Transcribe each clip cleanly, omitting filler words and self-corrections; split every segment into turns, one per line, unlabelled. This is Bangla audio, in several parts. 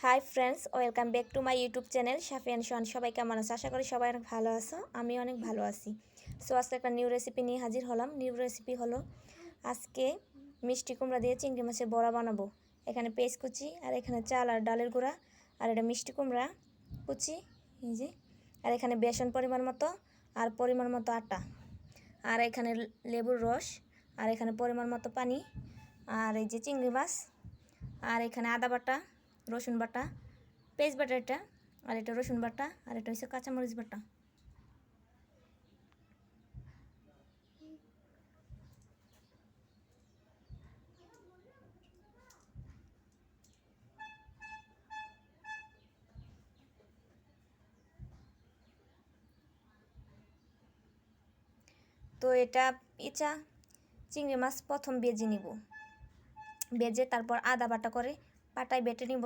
High friends, welcome back to my YouTube channel Shafiyan Shohan. সবাই কেমন আছো? আশা করি সবাই অনেক ভালো আছো। আমি অনেক ভালো আছি। সো আজকে একটা নিউ রেসিপি নিয়ে হাজির হলাম। নিউ রেসিপি হলো আজকে মিষ্টি কুমড়া দিয়ে চিংড়ি মাছের বড়া বানাবো। এখানে পেঁয়াজ কুচি, আর এখানে চাল আর ডালের গুঁড়া, আর এটা মিষ্টি কুমড়া কুচি, এই যে, আর এখানে বেসন পরিমাণ মতো, আর পরিমাণ মতো আটা, আর এখানে লেবুর রস, আর এখানে পরিমাণ মতো পানি, আর এই যে চিংড়ি মাছ, আর এখানে আদা বাটা, রসুন বাটা, পেঁয়াজ বাটা, এটা আর এটা রসুন বাটা, আর এটা হচ্ছে কাঁচামরিচ বাটা। তো এটা চিংড়ি মাছ প্রথম ভেজে নিব, ভেজে তারপর আদা বাটা করে পাটায় বেটে নিব,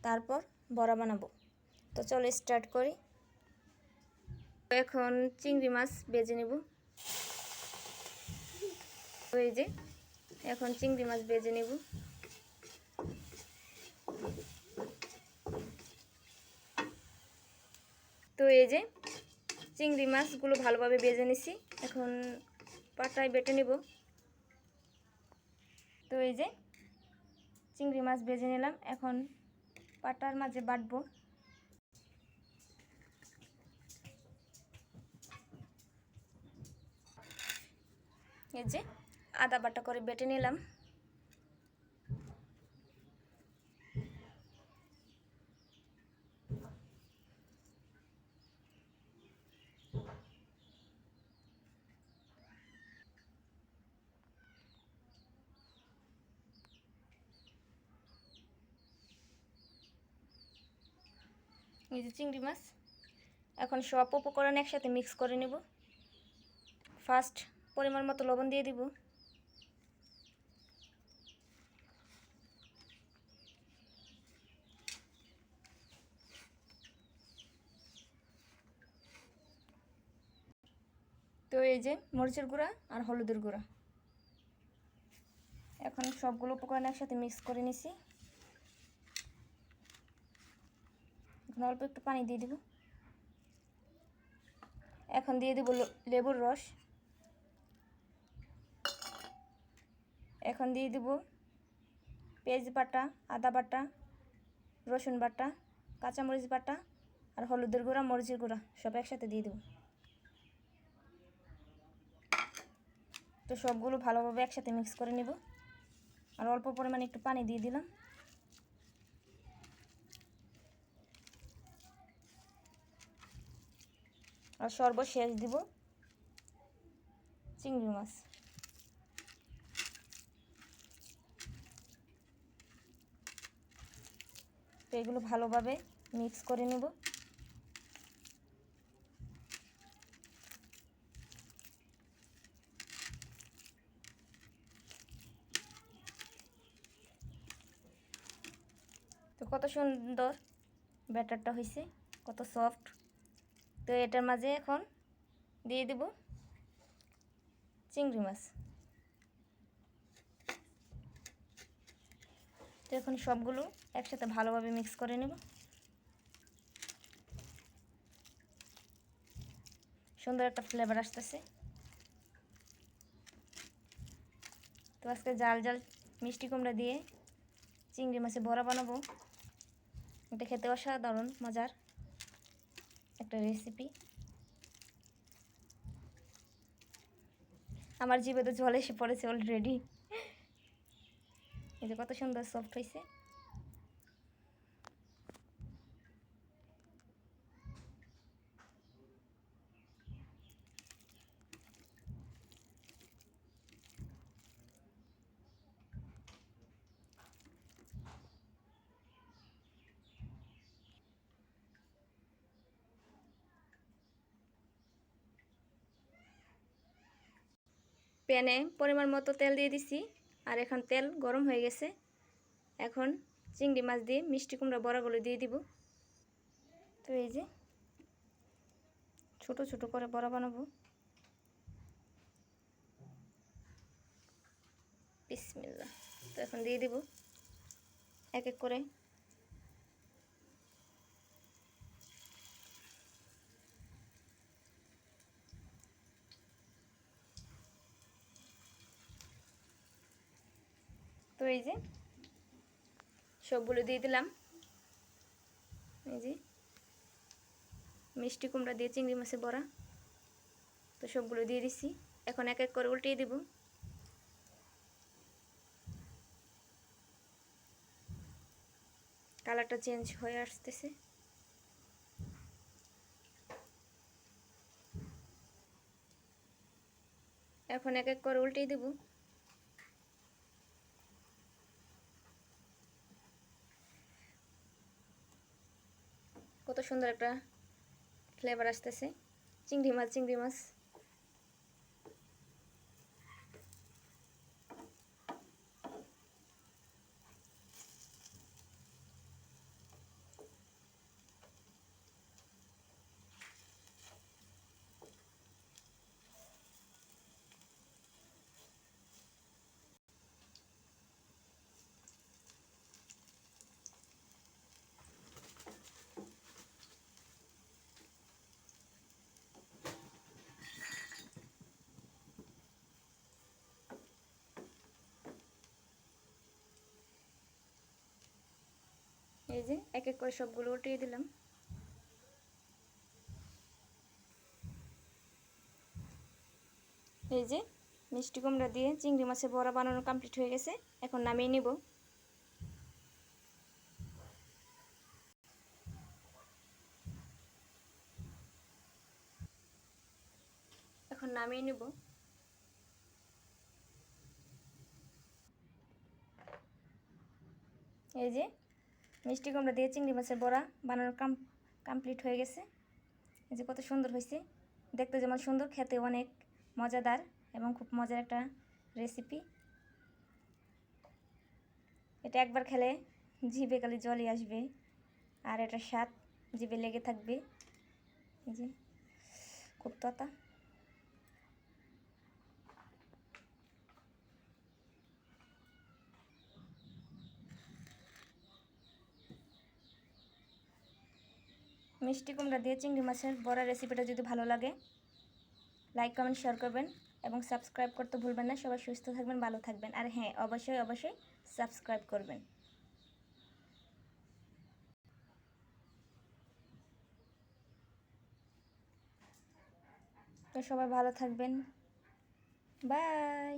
তারপর বড়া বানাবো। তো চলো স্টার্ট করি। এখন চিংড়ি মাছ ভেজে নিব। তো এই যে এখন চিংড়ি মাছ ভেজে নিব। তো এই যে চিংড়ি মাছগুলো ভালোভাবে ভেজে নিছি, এখন পাটায় বেটে নিব। তো এই যে চিংড়ি মাছ ভেজে নিলাম, এখন পাটার মাঝে বাটবো। এই যে আদা বাটা করে বেটে নিলাম। এই যে চিংড়ি মাছ, এখন সব উপকরণ একসাথে মিক্স করে নেব। ফার্স্ট পরিমাণ মতো লবণ দিয়ে দিব। তো এই যে মরিচের গুঁড়া আর হলুদের গুঁড়া, এখন সবগুলো উপকরণ একসাথে মিক্স করে নিছি। এখন অল্প একটু পানি দিয়ে দিব। এখন দিয়ে দিব লেবুর রস। এখন দিয়ে দিব পেঁয়াজ বাটা, আদা বাটা, রসুন বাটা, কাঁচামরিচ বাটা, আর হলুদের গুঁড়া, মরিচের গুঁড়া সব একসাথে দিয়ে দেব। তো সবগুলো ভালোভাবে একসাথে মিক্স করে নেব, আর অল্প পরিমাণে একটু পানি দিয়ে দিলাম। আর সর্বশেষ দিব চিংড়ি মাছ। তো এগুলো ভালোভাবে মিক্স করে নেব। তো কত সুন্দর ব্যাটারটা হয়েছে, কত সফট। তো এটার মাঝে এখন দিয়ে দেব চিংড়ি মাছ। তো এখন সবগুলো একসাথে ভালোভাবে মিক্স করে নেব। সুন্দর একটা ফ্লেভার আসতেছে। তো আজকে জাল জাল মিষ্টি কুমড়া দিয়ে চিংড়ি মাছের বড়া বানাবো। এটা খেতে অসাধারণ মজার একটা রেসিপি। আমার জিভে তো জল এসে পড়েছে অলরেডি। এই যে কত সুন্দর সফট হয়েছে। প্যানে পরিমাণ মতো তেল দিয়ে দিছি, আর এখন তেল গরম হয়ে গেছে। এখন চিংড়ি মাছ দিয়ে মিষ্টি কুমড়া বড়াগুলো দিয়ে দিব। তো এই যে ছোট ছোট করে বড়া বানাবো। বিসমিল্লাহ। তো এখন দিয়ে দিব এক এক করে। এই যে সবগুলো দিয়ে দিলাম। এই যে মিষ্টি কুমড়া দিয়ে চিংড়ি মাছে বড়া, তো সবগুলো দিয়ে দিছি। এখন এক এক করে উল্টিয়ে দিব। কালারটা চেঞ্জ হয়ে আসতেছে। এখন এক এক করে উল্টিয়ে দিব। কত সুন্দর একটা ফ্লেভার আসতেছে। চিংড়ি মাছ এই যে এক এক করে সবগুলো উল্টিয়ে দিলাম। এই যে মিষ্টি কুমড়া দিয়ে চিংড়ি মাছের বড়া বানানো কমপ্লিট হয়ে গেছে। এখন নামিয়ে নিব। এখন নামিয়ে নিব। এই যে মিষ্টি কুমড়া দিয়ে চিংড়ি মাছের বড়া বানানো কমপ্লিট হয়ে গেছে। এই যে কত সুন্দর হয়েছে, দেখতে যেমন সুন্দর, খেতে অনেক মজাদার এবং খুব মজার একটা রেসিপি। এটা একবার খেলে জিভে খালি জলই আসবে, আর এটা স্বাদ জিভে লেগে থাকবে। এই যে খুব ততা। মিষ্টি কুমড়া দিয়ে চিংড়ি মাছের বড়া রেসিপিটা যদি ভালো লাগে, লাইক কমেন্ট শেয়ার করবেন এবং সাবস্ক্রাইব করতে ভুলবেন না। সবাই সুস্থ থাকবেন, ভালো থাকবেন, আর হ্যাঁ অবশ্যই সাবস্ক্রাইব করবেন। তো সবাই ভালো থাকবেন, বাই।